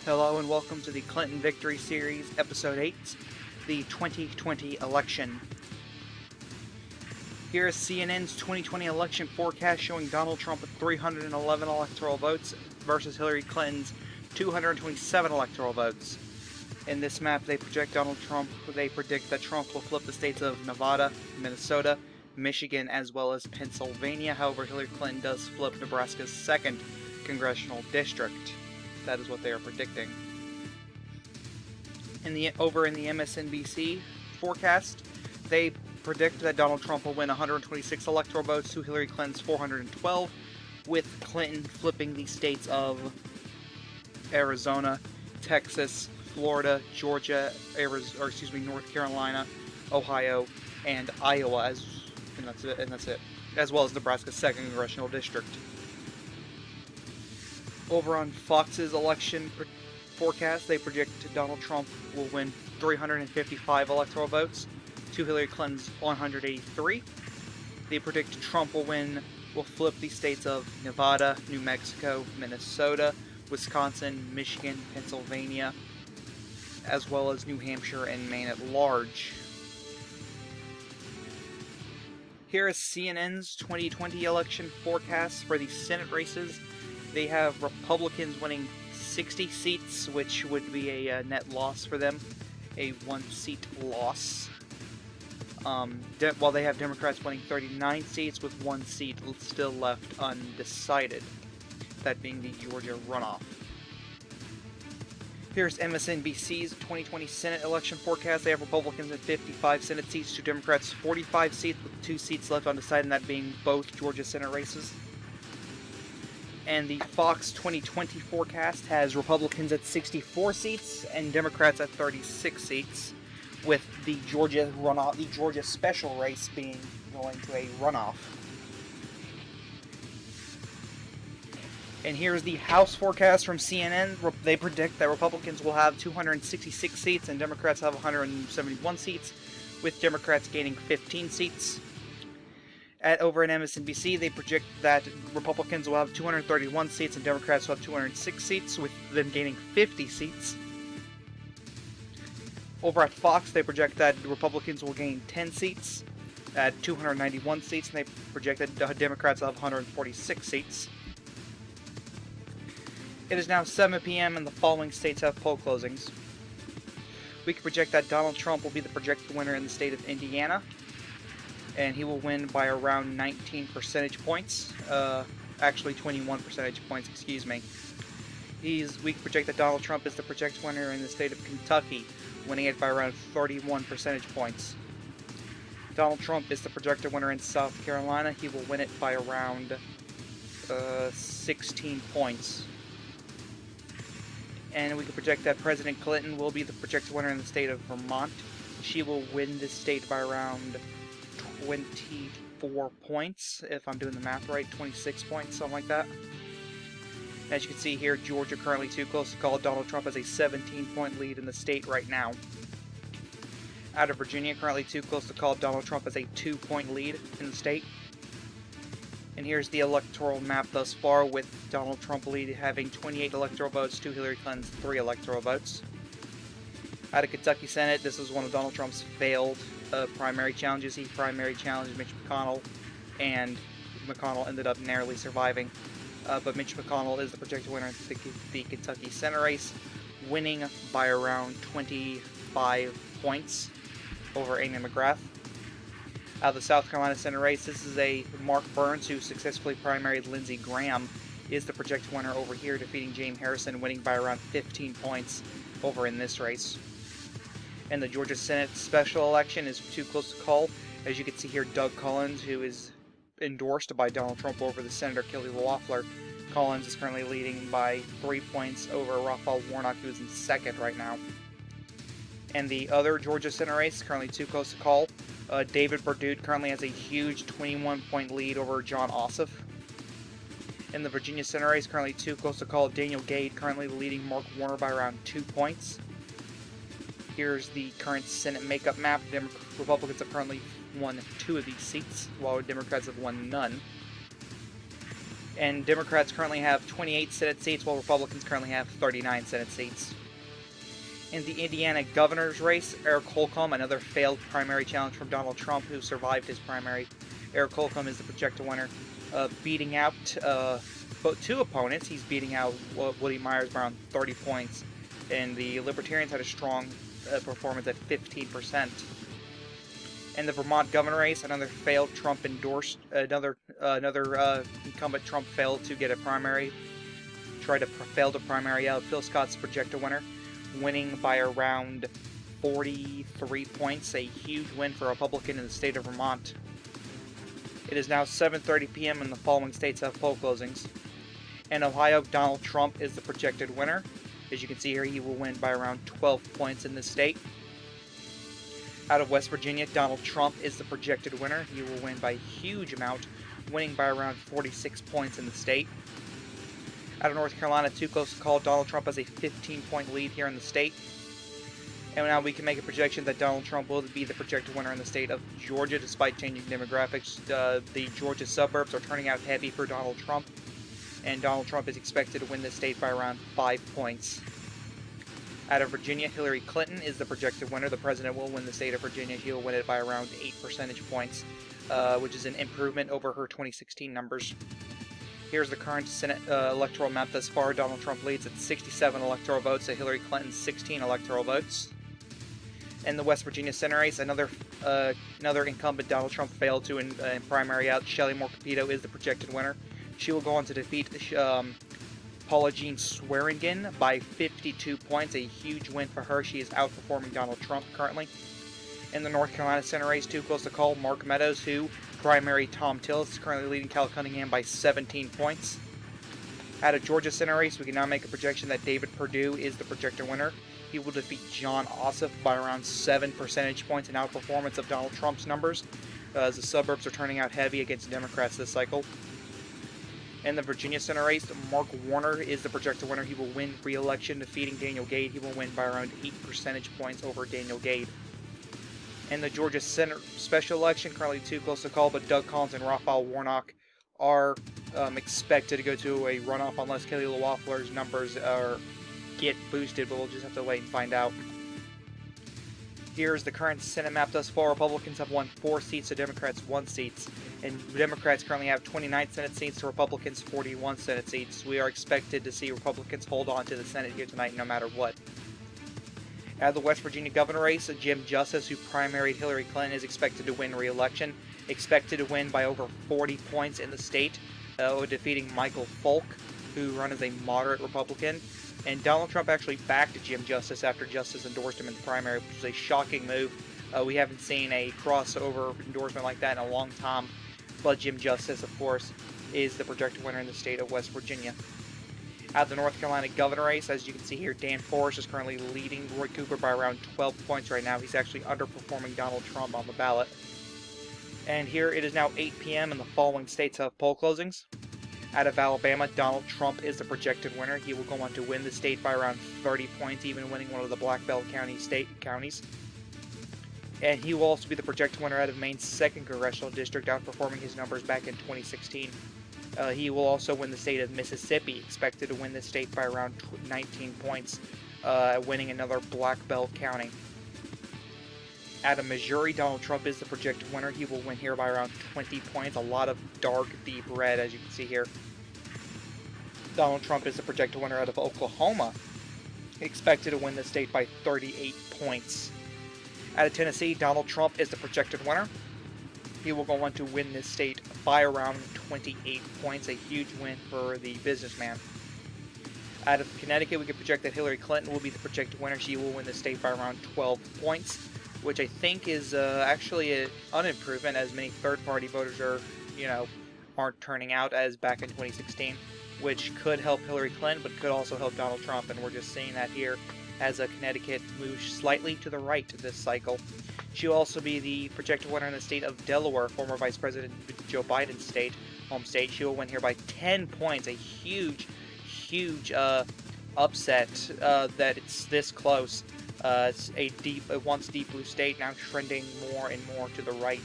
Hello and welcome to the Clinton Victory Series, Episode 8, the 2020 election. Here is CNN's 2020 election forecast showing Donald Trump with 311 electoral votes versus Hillary Clinton's 227 electoral votes. In this map, they predict that Trump will flip the states of Nevada, Minnesota, Michigan, as well as Pennsylvania. However, Hillary Clinton does flip Nebraska's 2nd congressional district. That is what they are predicting. Over in the MSNBC forecast, they predict that Donald Trump will win 126 electoral votes to Hillary Clinton's 412, with Clinton flipping the states of Arizona, Texas, Florida, Georgia, North Carolina, Ohio, and Iowa, and that's it, as well as Nebraska's 2nd congressional district. Over on Fox's election forecast, they predict Donald Trump will win 355 electoral votes to Hillary Clinton's 183. They predict Trump will flip the states of Nevada, New Mexico, Minnesota, Wisconsin, Michigan, Pennsylvania, as well as New Hampshire and Maine at large. Here is CNN's 2020 election forecast for the Senate races. They have Republicans winning 60 seats, which would be a net loss for them, a 1-seat loss. While they have Democrats winning 39 seats with 1 seat still left undecided, that being the Georgia runoff. Here's MSNBC's 2020 Senate election forecast. They have Republicans in 55 Senate seats to Democrats 45 seats with 2 seats left undecided, and that being both Georgia Senate races. And the Fox 2020 forecast has Republicans at 64 seats and Democrats at 36 seats, with the Georgia special race going to a runoff. And here's the House forecast from CNN. They predict that Republicans will have 266 seats and Democrats have 171 seats, with Democrats gaining 15 seats. Over in MSNBC, they project that Republicans will have 231 seats and Democrats will have 206 seats, with them gaining 50 seats. Over at Fox, they project that Republicans will gain 10 seats at 291 seats, and they project that Democrats will have 146 seats. It is now 7 p.m. and the following states have poll closings. We can project that Donald Trump will be the projected winner in the state of Indiana, and he will win by around 19 percentage points. Actually 21 percentage points, excuse me. We can project that Donald Trump is the projected winner in the state of Kentucky, winning it by around 31 percentage points. Donald Trump is the projected winner in South Carolina. He will win it by around 16 points. And we can project that President Clinton will be the projected winner in the state of Vermont. She will win this state by around 24 points, if I'm doing the math right, 26 points, something like that. As you can see here, Georgia currently too close to call. Donald Trump has a 17-point lead in the state right now. Out of Virginia, currently too close to call. Donald Trump has a 2-point lead in the state. And here's the electoral map thus far, with Donald Trump having 28 electoral votes to Hillary Clinton's 3 electoral votes. Out of Kentucky Senate, this is one of Donald Trump's failed primary challenges. He primary challenged Mitch McConnell, and McConnell ended up narrowly surviving. But Mitch McConnell is the projected winner in the Kentucky Senate race, winning by around 25 points over Amy McGrath. Out of the South Carolina Senate race, this is a Mark Burns, who successfully primaried Lindsey Graham, is the projected winner over here, defeating James Harrison, winning by around 15 points over in this race. And the Georgia Senate special election is too close to call. As you can see here, Doug Collins, who is endorsed by Donald Trump over the Senator Kelly Loeffler. Collins is currently leading by 3 points over Raphael Warnock, who is in 2nd right now. And the other Georgia Senate race, currently too close to call. David Perdue currently has a huge 21-point lead over John Ossoff. In the Virginia Senate race, currently too close to call. Daniel Gade currently leading Mark Warner by around 2 points. Here's the current Senate makeup map. Republicans have currently won 2 of these seats, while Democrats have won none. And Democrats currently have 28 Senate seats, while Republicans currently have 39 Senate seats. In the Indiana governor's race, Eric Holcomb, another failed primary challenge from Donald Trump, who survived his primary. Eric Holcomb is the projected winner, beating out two opponents. He's beating out Woody Myers by around 30 points, and the Libertarians had a strong performance at 15%. In the Vermont governor race, another failed Trump endorsed. Another incumbent Trump failed to get a primary. Failed a primary out. Phil Scott's projected winner, winning by around 43 points, a huge win for a Republican in the state of Vermont. It is now 7:30 p.m. and the following states have poll closings. In Ohio, Donald Trump is the projected winner. As you can see here, he will win by around 12 points in this state. Out of West Virginia, Donald Trump is the projected winner. He will win by a huge amount, winning by around 46 points in the state. Out of North Carolina, too close to call, Donald Trump has a 15-point lead here in the state. And now we can make a projection that Donald Trump will be the projected winner in the state of Georgia, despite changing demographics. The Georgia suburbs are turning out heavy for Donald Trump, and Donald Trump is expected to win this state by around 5 points. Out of Virginia, Hillary Clinton is the projected winner. The president will win the state of Virginia. He will win it by around 8 percentage points, which is an improvement over her 2016 numbers. Here's the current Senate electoral map thus far. Donald Trump leads at 67 electoral votes to Hillary Clinton's 16 electoral votes. In the West Virginia Senate race, another incumbent Donald Trump failed to in primary out. Shelley Moore Capito is the projected winner. She will go on to defeat Paula Jean Swearengin by 52 points, a huge win for her. She is outperforming Donald Trump currently. In the North Carolina Senate race, too close to call, Mark Meadows, who primary Tom Tillis, is currently leading Cal Cunningham by 17 points. Out of Georgia Senate race, we can now make a projection that David Perdue is the projected winner. He will defeat John Ossoff by around 7 percentage points in outperformance of Donald Trump's numbers, as the suburbs are turning out heavy against Democrats this cycle. In the Virginia Senate race, Mark Warner is the projected winner. He will win re-election, defeating Daniel Gade. He will win by around 8 percentage points over Daniel Gade. In the Georgia Senate special election, currently too close to call, but Doug Collins and Raphael Warnock are expected to go to a runoff unless Kelly Loeffler's numbers get boosted, but we'll just have to wait and find out. Here's the current Senate map thus far. Republicans have won 4 seats to Democrats 1 seat, and Democrats currently have 29 Senate seats to Republicans 41 Senate seats. We are expected to see Republicans hold on to the Senate here tonight no matter what. Out of the West Virginia governor race, Jim Justice, who primaried Hillary Clinton, is expected to win re-election, expected to win by over 40 points in the state, defeating Michael Folk, who run as a moderate Republican. And Donald Trump actually backed Jim Justice after Justice endorsed him in the primary, which was a shocking move. We haven't seen a crossover endorsement like that in a long time. But Jim Justice, of course, is the projected winner in the state of West Virginia. Out of the North Carolina governor race, as you can see here, Dan Forrest is currently leading Roy Cooper by around 12 points right now. He's actually underperforming Donald Trump on the ballot. And here it is now 8 p.m. and the following states have poll closings. Out of Alabama, Donald Trump is the projected winner. He will go on to win the state by around 30 points, even winning one of the Black Belt counties. And he will also be the projected winner out of Maine's 2nd Congressional District, outperforming his numbers back in 2016. He will also win the state of Mississippi, expected to win the state by around 19 points, winning another Black Belt county. Out of Missouri, Donald Trump is the projected winner. He will win here by around 20 points, a lot of dark, deep red, as you can see here. Donald Trump is the projected winner out of Oklahoma, expected to win the state by 38 points. Out of Tennessee, Donald Trump is the projected winner. He will go on to win this state by around 28 points, a huge win for the businessman. Out of Connecticut, we can project that Hillary Clinton will be the projected winner. She will win the state by around 12 points, which I think is actually an improvement, as many third-party voters aren't turning out as back in 2016, which could help Hillary Clinton, but could also help Donald Trump, and we're just seeing that here as Connecticut moves slightly to the right this cycle. She'll also be the projected winner in the state of Delaware, former Vice President Joe Biden's home state. She will win here by 10 points, a huge upset that it's this close. It's a once deep blue state, now trending more and more to the right.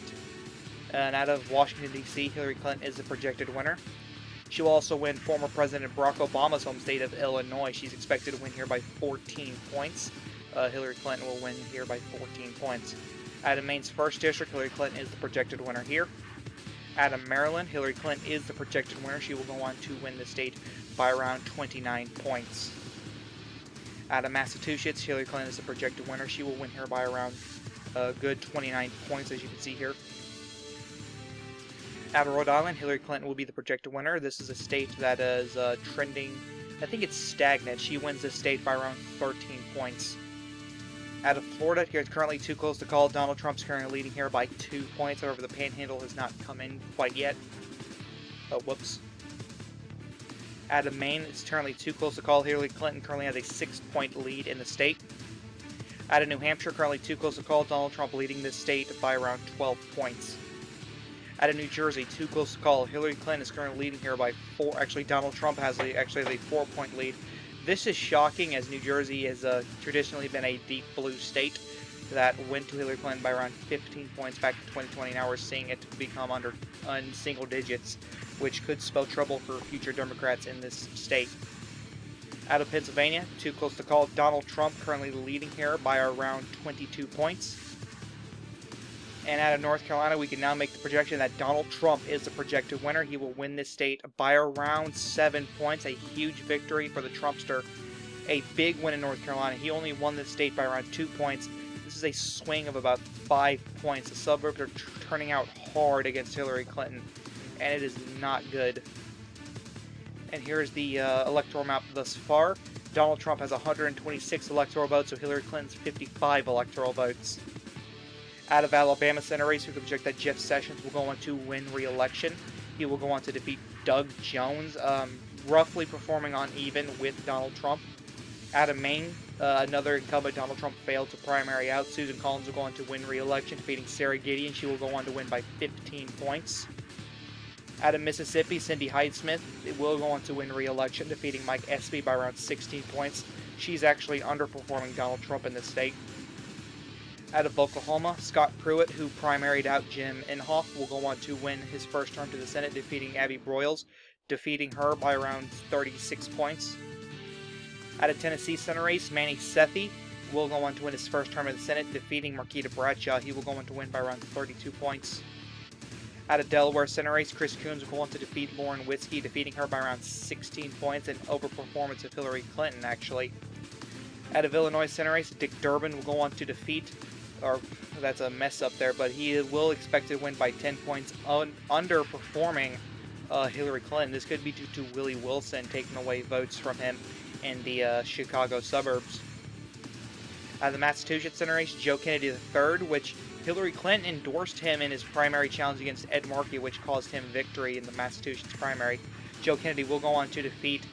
And out of Washington, D.C., Hillary Clinton is the projected winner. She will also win former President Barack Obama's home state of Illinois. She's expected to win here by 14 points. Hillary Clinton will win here by 14 points. Out of Maine's 1st district, Hillary Clinton is the projected winner here. Out of Maryland, Hillary Clinton is the projected winner. She will go on to win the state by around 29 points. Out of Massachusetts, Hillary Clinton is the projected winner. She will win here by around a good 29 points, as you can see here. Out of Rhode Island, Hillary Clinton will be the projected winner. This is a state that is trending, I think it's stagnant. She wins this state by around 13 points. Out of Florida, it's currently too close to call. Donald Trump's currently leading here by 2 points. However, the panhandle has not come in quite yet. Oh, whoops. Out of Maine, it's currently too close to call. Hillary Clinton currently has a 6-point lead in the state. Out of New Hampshire, currently too close to call. Donald Trump leading this state by around 12 points. Out of New Jersey, too close to call. Hillary Clinton is currently leading here by 4. Actually, Donald Trump has a 4-point lead. This is shocking, as New Jersey has traditionally been a deep blue state that went to Hillary Clinton by around 15 points back in 2020. Now we're seeing it become under single digits, which could spell trouble for future Democrats in this state. Out of Pennsylvania, too close to call. Donald Trump currently leading here by around 22 points. And out of North Carolina, we can now make the projection that Donald Trump is the projected winner. He will win this state by around 7 points. A huge victory for the Trumpster. A big win in North Carolina. He only won this state by around 2 points. This is a swing of about 5 points. The suburbs are turning out hard against Hillary Clinton, and it is not good. And here's the electoral map thus far. Donald Trump has 126 electoral votes, so Hillary Clinton's 55 electoral votes. Out of Alabama Senate race, we can project that Jeff Sessions will go on to win re-election. He will go on to defeat Doug Jones, roughly performing on even with Donald Trump. Out of Maine, another incumbent, Donald Trump failed to primary out. Susan Collins will go on to win re-election, defeating Sarah Gideon. She will go on to win by 15 points. Out of Mississippi, Cindy Hyde-Smith will go on to win re-election, defeating Mike Espy by around 16 points. She's actually underperforming Donald Trump in this state. Out of Oklahoma, Scott Pruitt, who primaried out Jim Inhofe, will go on to win his first term to the Senate, defeating Abby Broyles, defeating her by around 36 points. Out of Tennessee Senate race, Manny Sethi will go on to win his first term in the Senate, defeating Marquita Bradshaw. He will go on to win by around 32 points. Out of Delaware Senate race, Chris Coons will go on to defeat Lauren Witzke, defeating her by around 16 points, an overperformance of Hillary Clinton, actually. Out of Illinois Senate race, Dick Durbin will go on to defeat, or that's a mess up there, but he will expect to win by 10 points, underperforming Hillary Clinton. This could be due to Willie Wilson taking away votes from him in the Chicago suburbs. Out of the Massachusetts Senate race, Joe Kennedy III, which Hillary Clinton endorsed him in his primary challenge against Ed Markey, which caused him victory in the Massachusetts primary. Joe Kennedy will go on to defeat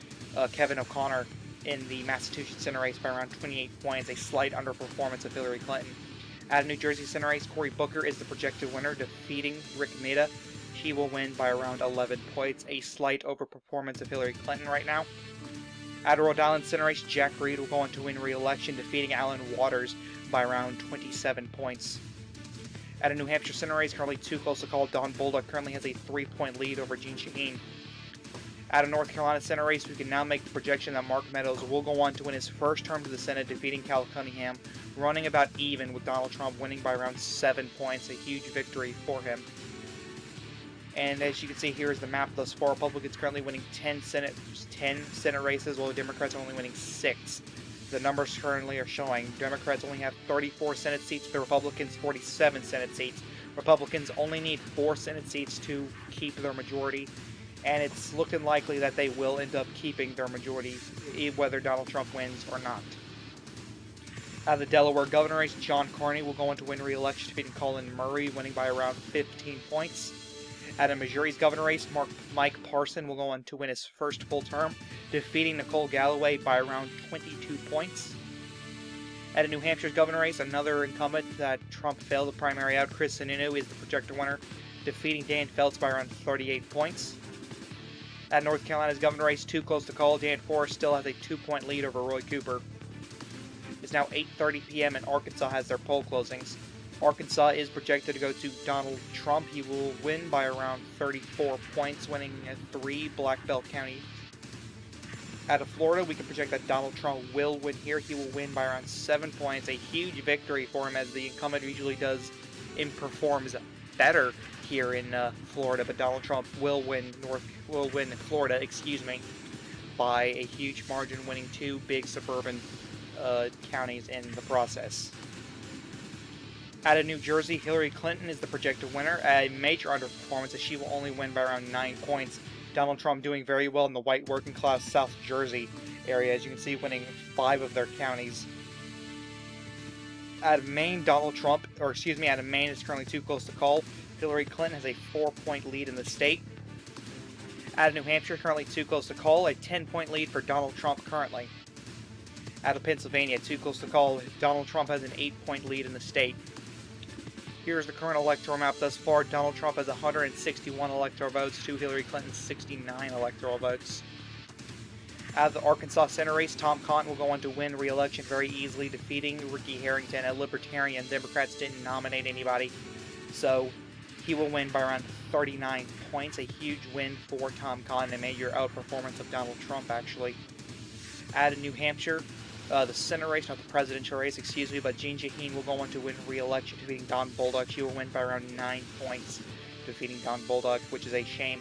Kevin O'Connor in the Massachusetts Senate race by around 28 points, a slight underperformance of Hillary Clinton. Out of New Jersey Senate race, Cory Booker is the projected winner, defeating Rick Maida. He will win by around 11 points, a slight overperformance of Hillary Clinton right now. Out of Rhode Island Senate race, Jack Reed will go on to win re-election, defeating Alan Waters by around 27 points. Out of New Hampshire Senate race, currently too close to call, Don Bolduc currently has a 3-point lead over Jeanne Shaheen. Out of North Carolina Senate race, we can now make the projection that Mark Meadows will go on to win his first term to the Senate, defeating Cal Cunningham, running about even with Donald Trump, winning by around 7 points, a huge victory for him. And as you can see, here is the map thus far. Republicans currently winning 10 Senate races, while the Democrats are only winning 6. The numbers currently are showing Democrats only have 34 Senate seats, the Republicans 47 Senate seats. Republicans only need 4 Senate seats to keep their majority, and it's looking likely that they will end up keeping their majority, whether Donald Trump wins or not. Out of the Delaware governor race, John Carney will go on to win re-election, defeating Colin Murray, winning by around 15 points. Out of Missouri's governor race, Mike Parson will go on to win his first full term, defeating Nicole Galloway by around 22 points. Out of New Hampshire's governor race, another incumbent that Trump failed to primary out, Chris Sununu, is the projected winner, defeating Dan Phelps by around 38 points. At North Carolina's governor race, too close to call, Dan Forrest still has a 2-point lead over Roy Cooper. It's now 8:30 p.m. and Arkansas has their poll closings. Arkansas is projected to go to Donald Trump. He will win by around 34 points, winning 3 Black Belt counties. Out of Florida, we can project that Donald Trump will win here. He will win by around 7 points. A huge victory for him, as the incumbent usually does and performs better here in Florida. But Donald Trump will win Florida, by a huge margin, winning 2 big suburban counties in the process. Out of New Jersey, Hillary Clinton is the projected winner. A major underperformance, as she will only win by around 9 points. Donald Trump doing very well in the white working class South Jersey area, as you can see, winning 5 of their counties. Out of Maine, out of Maine, it's currently too close to call. Hillary Clinton has a 4-point lead in the state. Out of New Hampshire, currently too close to call, a 10-point lead for Donald Trump currently. Out of Pennsylvania, too close to call, Donald Trump has an 8-point lead in the state. Here's the current electoral map thus far. Donald Trump has 161 electoral votes to Hillary Clinton's 69 electoral votes. Out of the Arkansas Senate race, Tom Cotton will go on to win re-election very easily, defeating Ricky Harrington, a Libertarian. Democrats didn't nominate anybody, so he will win by around 39 points. A huge win for Tom Cotton, a major outperformance of Donald Trump, actually. Out of New Hampshire, the Senate race, not the presidential race, but Jean Shaheen will go on to win re-election, defeating Don Bolduc. She will win by around 9 points, defeating Don Bolduc, which is a shame,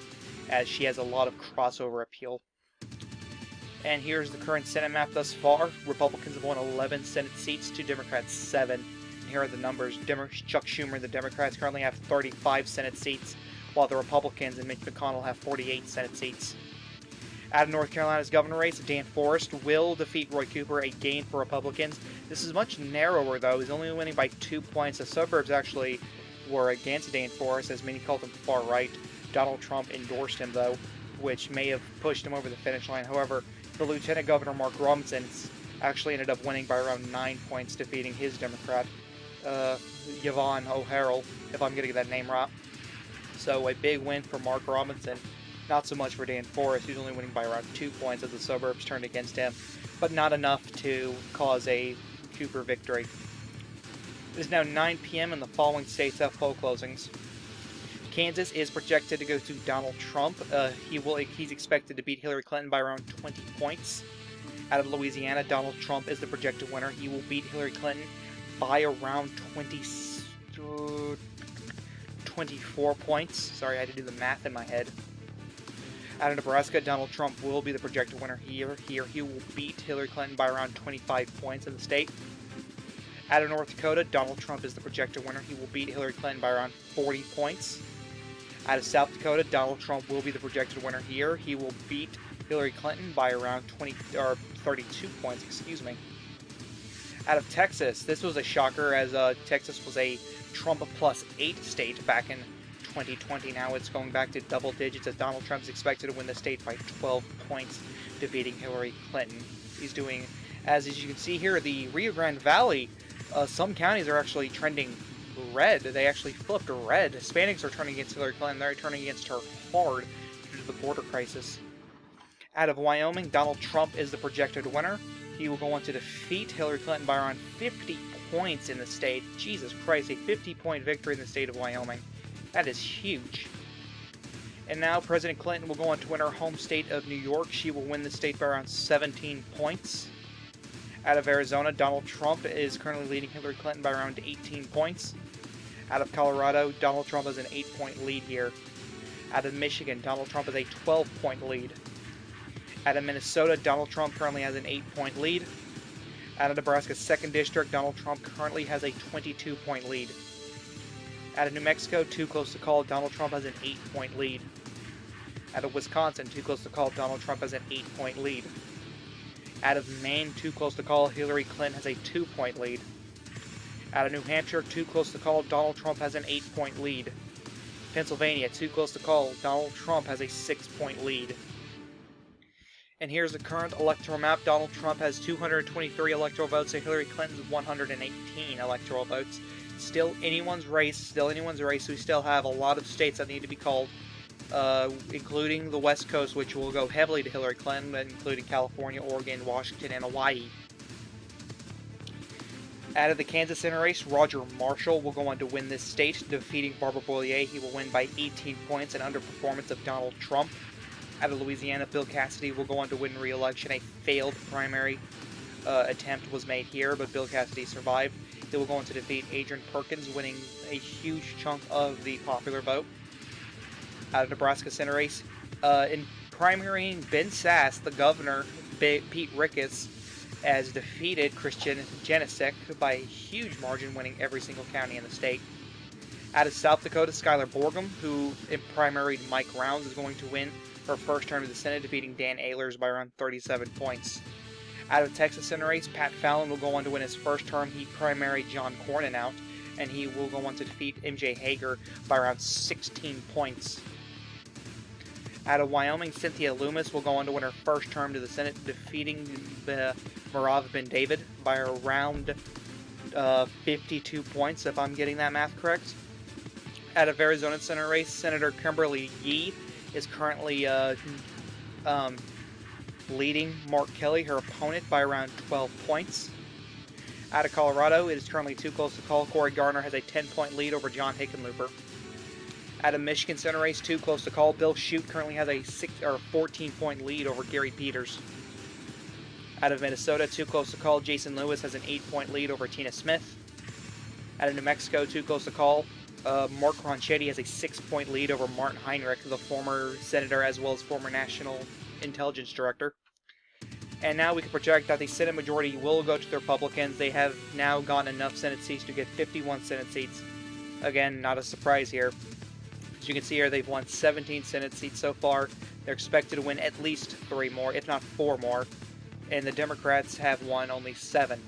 as she has a lot of crossover appeal. And here's the current Senate map thus far. Republicans have won 11 Senate seats to Democrats 7. And here are the numbers. Chuck Schumer, the Democrats, currently have 35 Senate seats, while the Republicans and Mitch McConnell have 48 Senate seats. Out of North Carolina's governor race, Dan Forest will defeat Roy Cooper, a gain for Republicans. This is much narrower, though. He's only winning by 2 points. The suburbs actually were against Dan Forest, as many called him far right. Donald Trump endorsed him, though, which may have pushed him over the finish line. However, the Lieutenant Governor Mark Robinson actually ended up winning by around 9 points, defeating his Democrat, Yvonne O'Harrell, if I'm getting that name right. So a big win for Mark Robinson. Not so much for Dan Forest, who's only winning by around 2 points as the suburbs turned against him, but not enough to cause a Cooper victory. It is now 9 p.m. and the following states have poll closings. Kansas is projected to go to Donald Trump. He's expected to beat Hillary Clinton by around 20 points. Out of Louisiana, Donald Trump is the projected winner. He will beat Hillary Clinton by around 24 points. Sorry, I had to do the math in my head. Out of Nebraska, Donald Trump will be the projected winner here. He will beat Hillary Clinton by around 25 points in the state. Out of North Dakota, Donald Trump is the projected winner. He will beat Hillary Clinton by around 40 points. Out of South Dakota, Donald Trump will be the projected winner here. He will beat Hillary Clinton by around 32 points, Out of Texas, this was a shocker, as Texas was a Trump plus 8 state back in 2020. Now it's going back to double digits, as Donald Trump is expected to win the state by 12 points, defeating Hillary Clinton. He's doing, as you can see here, the Rio Grande Valley, some counties are actually trending red. They actually flipped red. Hispanics are turning against Hillary Clinton. They're turning against her hard due to the border crisis. Out of Wyoming, Donald Trump is the projected winner. He will go on to defeat Hillary Clinton by around 50 points in the state. Jesus Christ, a 50-point victory in the state of Wyoming. That is huge. And now President Clinton will go on to win her home state of New York. She will win the state by around 17 points. Out of Arizona, Donald Trump is currently leading Hillary Clinton by around 18 points. Out of Colorado, Donald Trump has an 8-point lead here. Out of Michigan, Donald Trump has a 12-point lead. Out of Minnesota, Donald Trump currently has an 8-point lead. Out of Nebraska's 2nd District, Donald Trump currently has a 22-point lead. Out of New Mexico, too close to call, Donald Trump has an 8-point lead. Out of Wisconsin, too close to call, Donald Trump has an 8-point lead. Out of Maine, too close to call, Hillary Clinton has a 2-point lead. Out of New Hampshire, too close to call, Donald Trump has an 8-point lead. Pennsylvania, too close to call, Donald Trump has a 6-point lead. And here's the current electoral map. Donald Trump has 223 electoral votes, and Hillary Clinton's 118 electoral votes. Still anyone's race. We still have a lot of states that need to be called, including the West Coast, which will go heavily to Hillary Clinton, including California, Oregon, Washington, and Hawaii. Out of the Kansas Senate race, Roger Marshall will go on to win this state, defeating Barbara Bollier. He will win by 18 points, an underperformance of Donald Trump. Out of Louisiana, Bill Cassidy will go on to win re-election. A failed primary attempt was made here, but Bill Cassidy survived. He will go on to defeat Adrian Perkins, winning a huge chunk of the popular vote. Out of Nebraska Senate race, in primarying Ben Sass, the governor, Pete Ricketts, has defeated Christian Janicek by a huge margin, winning every single county in the state. Out of South Dakota, Skylar Borgum, who in primaried Mike Rounds, is going to win her first term to the Senate, defeating Dan Ehlers by around 37 points. Out of Texas Senate race, Pat Fallon will go on to win his first term. He primaried John Cornyn out, and he will go on to defeat MJ Hager by around 16 points. Out of Wyoming, Cynthia Loomis will go on to win her first term to the Senate, defeating Marav Ben David by around 52 points, if I'm getting that math correct. Out of Arizona Senate race, Senator Kimberly Yee is currently leading Mark Kelly, her opponent, by around 12 points. Out of Colorado, it is currently too close to call. Cory Garner has a 10-point lead over John Hickenlooper. Out of Michigan Senate race, too close to call. Bill Shute currently has a 14-point lead over Gary Peters. Out of Minnesota, too close to call. Jason Lewis has an 8-point lead over Tina Smith. Out of New Mexico, too close to call. Mark Ronchetti has a 6-point lead over Martin Heinrich, the former senator as well as former National Intelligence Director. And now we can project that the Senate majority will go to the Republicans. They have now gotten enough Senate seats to get 51 Senate seats. Again, not a surprise here. As you can see here, they've won 17 Senate seats so far. They're expected to win at least 3 more, if not 4 more. And the Democrats have won only 7.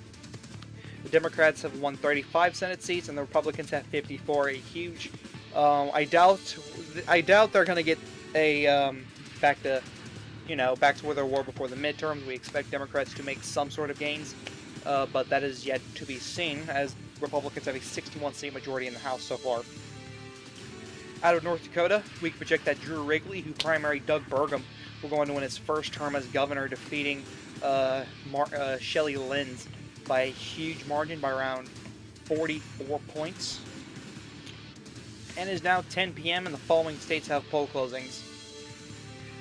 The Democrats have won 35 Senate seats, and the Republicans have 54. A huge. I doubt they're going to get a back to where they were before the midterms. We expect Democrats to make some sort of gains, but that is yet to be seen, as Republicans have a 61-seat majority in the House so far. Out of North Dakota, we can project that Drew Wrigley, who primaried Doug Burgum, will go on to win his first term as governor, defeating Shelley Lenz by a huge margin, by around 44 points. And it is now 10 p.m. and the following states have poll closings.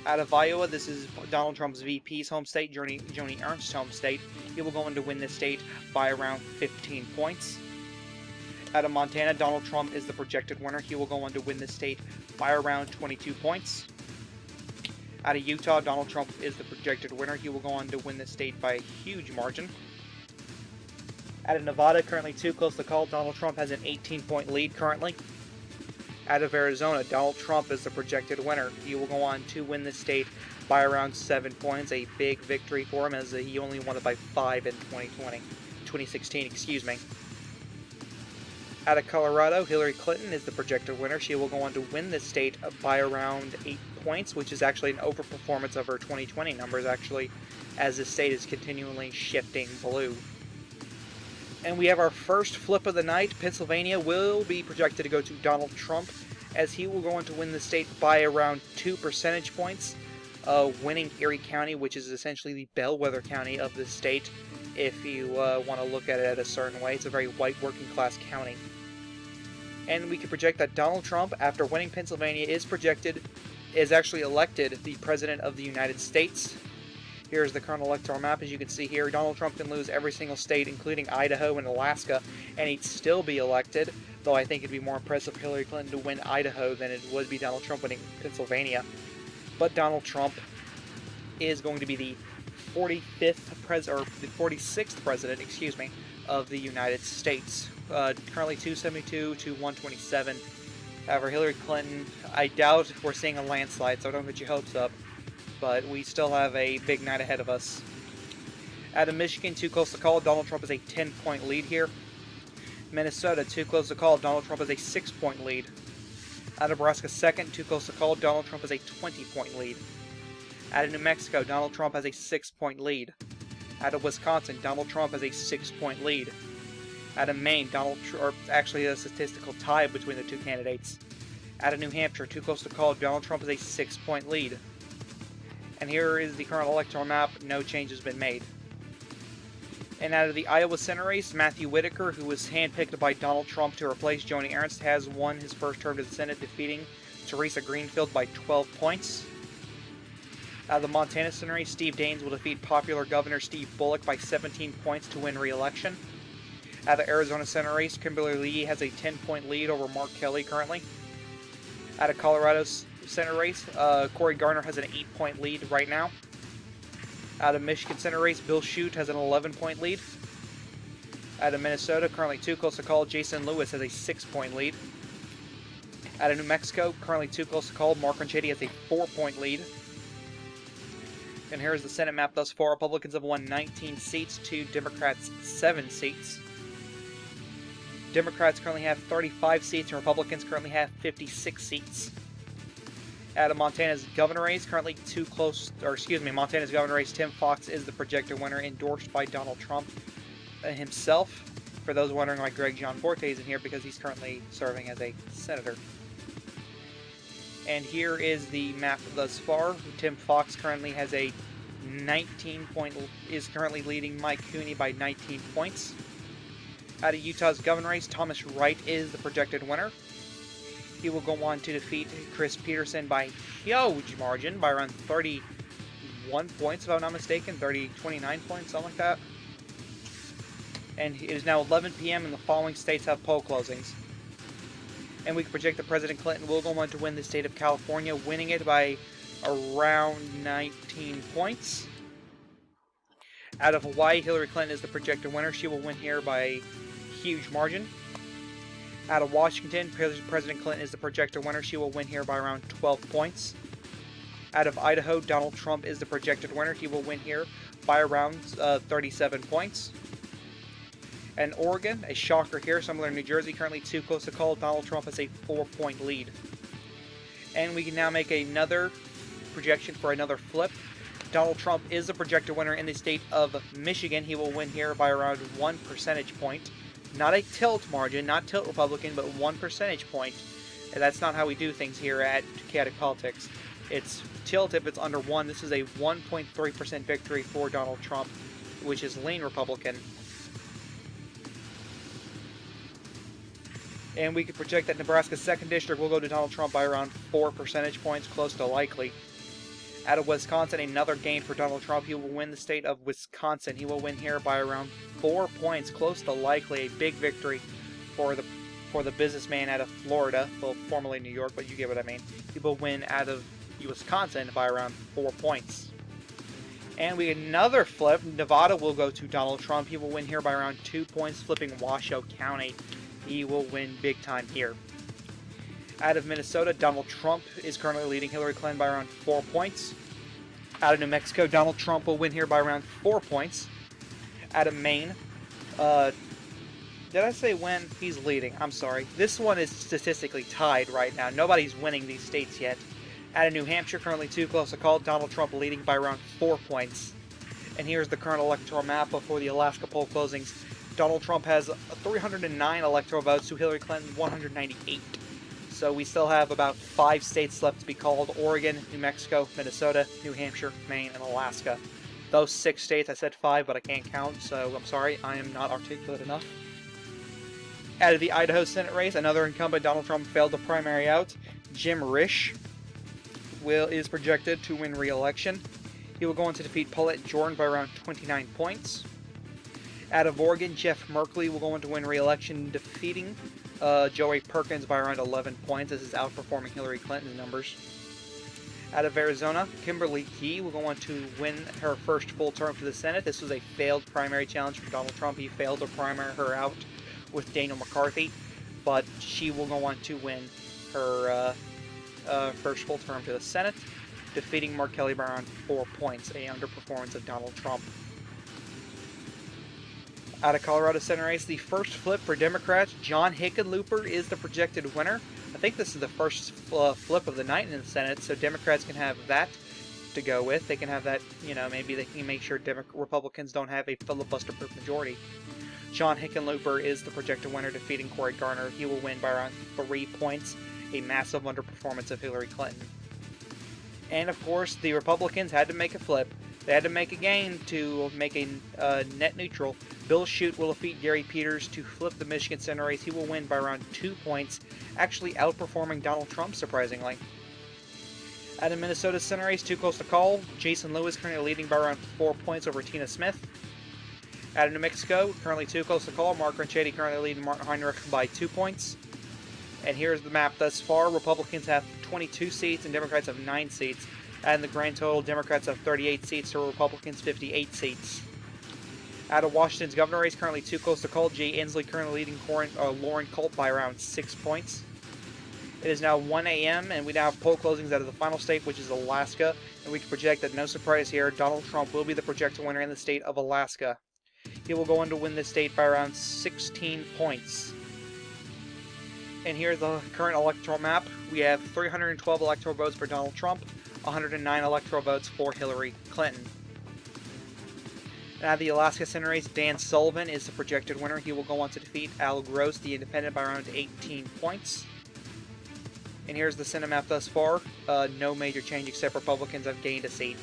Out of Iowa, this is Donald Trump's VP's home state, Joni Ernst's home state. He will go on to win this state by around 15 points. Out of Montana, Donald Trump is the projected winner. He will go on to win this state by around 22 points. Out of Utah, Donald Trump is the projected winner. He will go on to win this state by a huge margin. Out of Nevada, currently too close to call. Donald Trump has an 18-point lead currently. Out of Arizona, Donald Trump is the projected winner. He will go on to win this state by around 7 points. A big victory for him, as he only won it by 5 in 2016, excuse me. Out of Colorado, Hillary Clinton is the projected winner. She will go on to win this state by around 8 points, which is actually an overperformance of her 2020 numbers, actually, as the state is continually shifting blue. And we have our first flip of the night. Pennsylvania will be projected to go to Donald Trump, as he will go on to win the state by around 2 percentage points, winning Erie County, which is essentially the bellwether county of the state, if you want to look at it a certain way. It's a very white working class county. And we can project that Donald Trump, after winning Pennsylvania, is actually elected the President of the United States. Here's the current electoral map. As you can see here, Donald Trump can lose every single state, including Idaho and Alaska, and he'd still be elected, though I think it'd be more impressive for Hillary Clinton to win Idaho than it would be Donald Trump winning Pennsylvania. But Donald Trump is going to be the 46th president, of the United States. Currently 272 to 127. However, Hillary Clinton, I doubt we're seeing a landslide, so don't get your hopes up. But we still have a big night ahead of us. Out of Michigan, too close to call. Donald Trump has a 10-point lead here. Minnesota, too close to call. Donald Trump has a 6-point lead. Out of Nebraska, second, too close to call. Donald Trump has a 20-point lead. Out of New Mexico, Donald Trump has a 6-point lead. Out of Wisconsin, Donald Trump has a 6-point lead. Out of Maine, actually a statistical tie between the two candidates. Out of New Hampshire, too close to call. Donald Trump has a 6-point lead. And here is the current electoral map. No change has been made. And out of the Iowa Senate race, Matthew Whitaker, who was handpicked by Donald Trump to replace Joni Ernst, has won his first term to the Senate, defeating Teresa Greenfield by 12 points. Out of the Montana Senate race, Steve Daines will defeat popular Governor Steve Bullock by 17 points to win re-election. Out of the Arizona Senate race, Kimberly Lee has a 10-point lead over Mark Kelly currently. Out of Colorado's Senate race, Cory Garner has an 8-point lead right now. Out of Michigan Senate race, Bill Shute has an 11-point lead. Out of Minnesota, currently too close to call, Jason Lewis has a 6-point lead. Out of New Mexico, currently too close to call, Mark Ronchetti has a 4-point lead. And here's the Senate map thus far. Republicans have won 19 seats to Democrats 7 seats. Democrats currently have 35 seats and Republicans currently have 56 seats. Out of Montana's governor race, currently Montana's governor race, Tim Fox is the projected winner, endorsed by Donald Trump himself. For those wondering why Greg Gianforte is in here, because he's currently serving as a senator. And here is the map thus far. Tim Fox currently has a 19-point, is currently leading Mike Cooney by 19 points. Out of Utah's governor race, Thomas Wright is the projected winner. He will go on to defeat Chris Peterson by huge margin, by around 31 points, if I'm not mistaken, 29 points, something like that. And it is now 11 p.m. and the following states have poll closings. And we can project that President Clinton will go on to win the state of California, winning it by around 19 points. Out of Hawaii, Hillary Clinton is the projected winner. She will win here by a huge margin. Out of Washington, President Clinton is the projected winner. She will win here by around 12 points. Out of Idaho, Donald Trump is the projected winner. He will win here by around 37 points. And Oregon, a shocker here, similar to New Jersey, currently too close to call. Donald Trump has a 4-point lead. And we can now make another projection for another flip. Donald Trump is the projected winner in the state of Michigan. He will win here by around 1 percentage point. Not a tilt margin, not tilt Republican, but 1 percentage point. And that's not how we do things here at Chaotic Politics. It's tilt if it's under 1. This is a 1.3% victory for Donald Trump, which is lean Republican. And we could project that Nebraska's 2nd district will go to Donald Trump by around 4 percentage points, close to likely. Out of Wisconsin, another gain for Donald Trump. He will win the state of Wisconsin. He will win here by around 4 points, close to likely. A big victory for the businessman out of Florida, well, formerly New York, but you get what I mean. He will win out of Wisconsin by around 4 points. And we get another flip. Nevada will go to Donald Trump. He will win here by around 2 points, flipping Washoe County. He will win big time here. Out of Minnesota, Donald Trump is currently leading Hillary Clinton by around 4 points. Out of New Mexico, Donald Trump will win here by around 4 points. Out of Maine, did I say when? He's leading. I'm sorry. This one is statistically tied right now. Nobody's winning these states yet. Out of New Hampshire, currently too close to call. Donald Trump leading by around 4 points. And here's the current electoral map before the Alaska poll closings. Donald Trump has 309 electoral votes to Hillary Clinton 198. So we still have about 5 states left to be called: Oregon, New Mexico, Minnesota, New Hampshire, Maine, and Alaska. Those 6 states, I said 5, but I can't count, so I'm sorry, I am not articulate enough. Out of the Idaho Senate race, another incumbent, Donald Trump failed the primary out. Jim Risch is projected to win re-election. He will go on to defeat Paulette Jordan by around 29 points. Out of Oregon, Jeff Merkley will go on to win re-election, defeating Joey Perkins by around 11 points. This is outperforming Hillary Clinton's numbers. Out of Arizona, Kimberly Key will go on to win her first full term for the Senate. This was a failed primary challenge for Donald Trump. He failed to primary her out with Daniel McCarthy, but she will go on to win her first full term to the Senate, defeating Mark Kelly by around 4 points, a underperformance of Donald Trump. Out of Colorado Senate race, the first flip for Democrats, John Hickenlooper is the projected winner. I think this is the first flip of the night in the Senate, so Democrats can have that to go with. They can have that, maybe they can make sure Republicans don't have a filibuster-proof majority. John Hickenlooper is the projected winner, defeating Cory Garner. He will win by around 3 points, a massive underperformance of Hillary Clinton. And of course, the Republicans had to make a flip. They had to make a gain to make a net neutral. Bill Shute will defeat Gary Peters to flip the Michigan Senate race. He will win by around 2 points, actually outperforming Donald Trump, surprisingly. Out of Minnesota Senate race, too close to call. Jason Lewis currently leading by around 4 points over Tina Smith. Out of New Mexico, currently too close to call. Mark Ranchetti currently leading Martin Heinrich by 2 points. And here's the map thus far. Republicans have 22 seats and Democrats have 9 seats. And the grand total, Democrats have 38 seats, so Republicans 58 seats. Out of Washington's governor race, currently too close to call. Jay Inslee currently leading Lauren Colt by around 6 points. It is now 1 a.m. and we now have poll closings out of the final state, which is Alaska. And we can project that, no surprise here, Donald Trump will be the projected winner in the state of Alaska. He will go on to win this state by around 16 points. And here's the current electoral map. We have 312 electoral votes for Donald Trump, 109 electoral votes for Hillary Clinton. Now the Alaska Senate race, Dan Sullivan is the projected winner. He will go on to defeat Al Gross, the independent, by around 18 points. And here's the Senate map thus far. No major change except Republicans have gained a seat.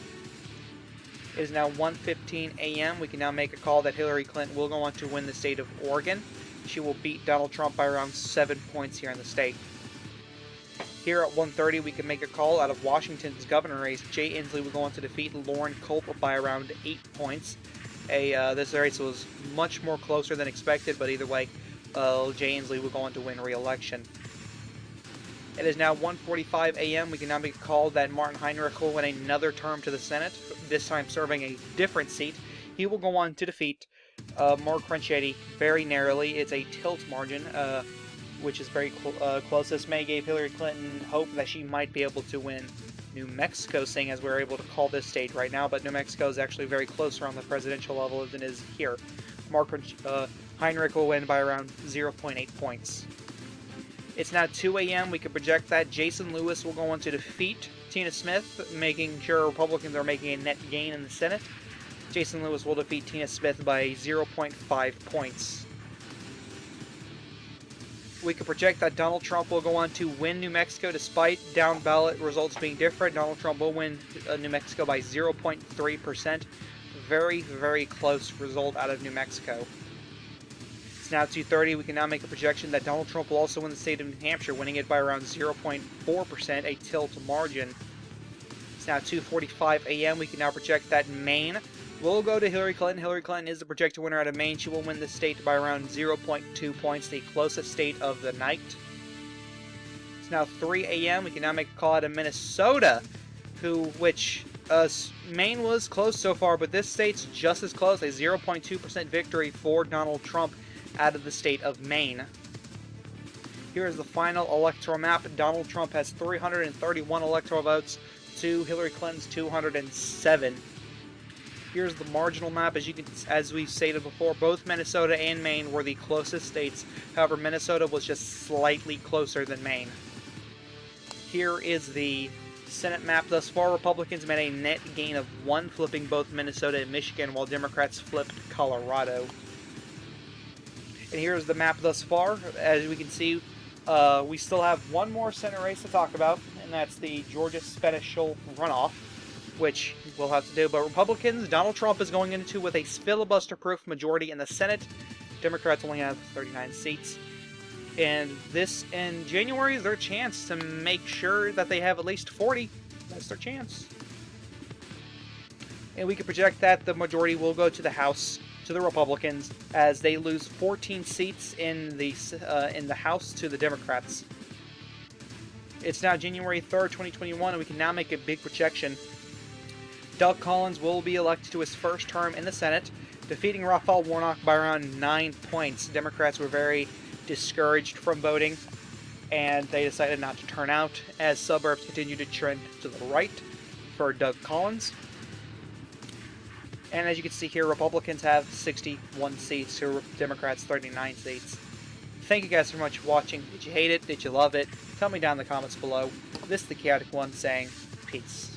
It is now 1:15 a.m. We can now make a call that Hillary Clinton will go on to win the state of Oregon. She will beat Donald Trump by around 7 points here in the state. Here at 1:30, we can make a call out of Washington's governor race. Jay Inslee will go on to defeat Lauren Colt by around 8 points. This race was much more closer than expected, but either way, Jay Inslee will go on to win re-election. It is now 1:45 a.m. We can now make a call that Martin Heinrich will win another term to the Senate, this time serving a different seat. He will go on to defeat Mark Ranchetti very narrowly. It's a tilt margin, which is very close. This may give Hillary Clinton hope that she might be able to win New Mexico, seeing as we're able to call this state right now, but New Mexico is actually very closer on the presidential level than it is here. Heinrich will win by around 0.8 points. It's now 2 a.m. We can project that Jason Lewis will go on to defeat Tina Smith, making sure Republicans are making a net gain in the Senate. Jason Lewis will defeat Tina Smith by 0.5 points. We can project that Donald Trump will go on to win New Mexico despite down ballot results being different. Donald Trump will win New Mexico by 0.3%. Very, very close result out of New Mexico. It's now 2:30. We can now make a projection that Donald Trump will also win the state of New Hampshire, winning it by around 0.4%, a tilt margin. It's now 2:45 a.m. We can now project that Maine will go to Hillary Clinton. Hillary Clinton is the projected winner out of Maine. She will win the state by around 0.2 points, the closest state of the night. It's now 3 a.m. We can now make a call out of Minnesota, which Maine was close so far, but this state's just as close, a 0.2% victory for Donald Trump out of the state of Maine. Here is the final electoral map. Donald Trump has 331 electoral votes to Hillary Clinton's 207. Here's the marginal map. As we stated before, both Minnesota and Maine were the closest states. However, Minnesota was just slightly closer than Maine. Here is the Senate map thus far. Republicans made a net gain of 1, flipping both Minnesota and Michigan, while Democrats flipped Colorado. And here's the map thus far. As we can see, we still have one more Senate race to talk about, and that's the Georgia special runoff, which we'll have to do. But Republicans, Donald Trump is going into with a filibuster-proof majority in the Senate. Democrats only have 39 seats. And this, in January, is their chance to make sure that they have at least 40. That's their chance. And we can project that the majority will go to the House, to the Republicans, as they lose 14 seats in the House to the Democrats. It's now January 3rd, 2021, and we can now make a big projection. Doug Collins will be elected to his first term in the Senate, defeating Raphael Warnock by around 9 points. Democrats were very discouraged from voting, and they decided not to turn out as suburbs continue to trend to the right for Doug Collins. And as you can see here, Republicans have 61 seats to Democrats 39 seats. Thank you guys so much for watching. Did you hate it? Did you love it? Tell me down in the comments below. This is the Chaotic One saying peace.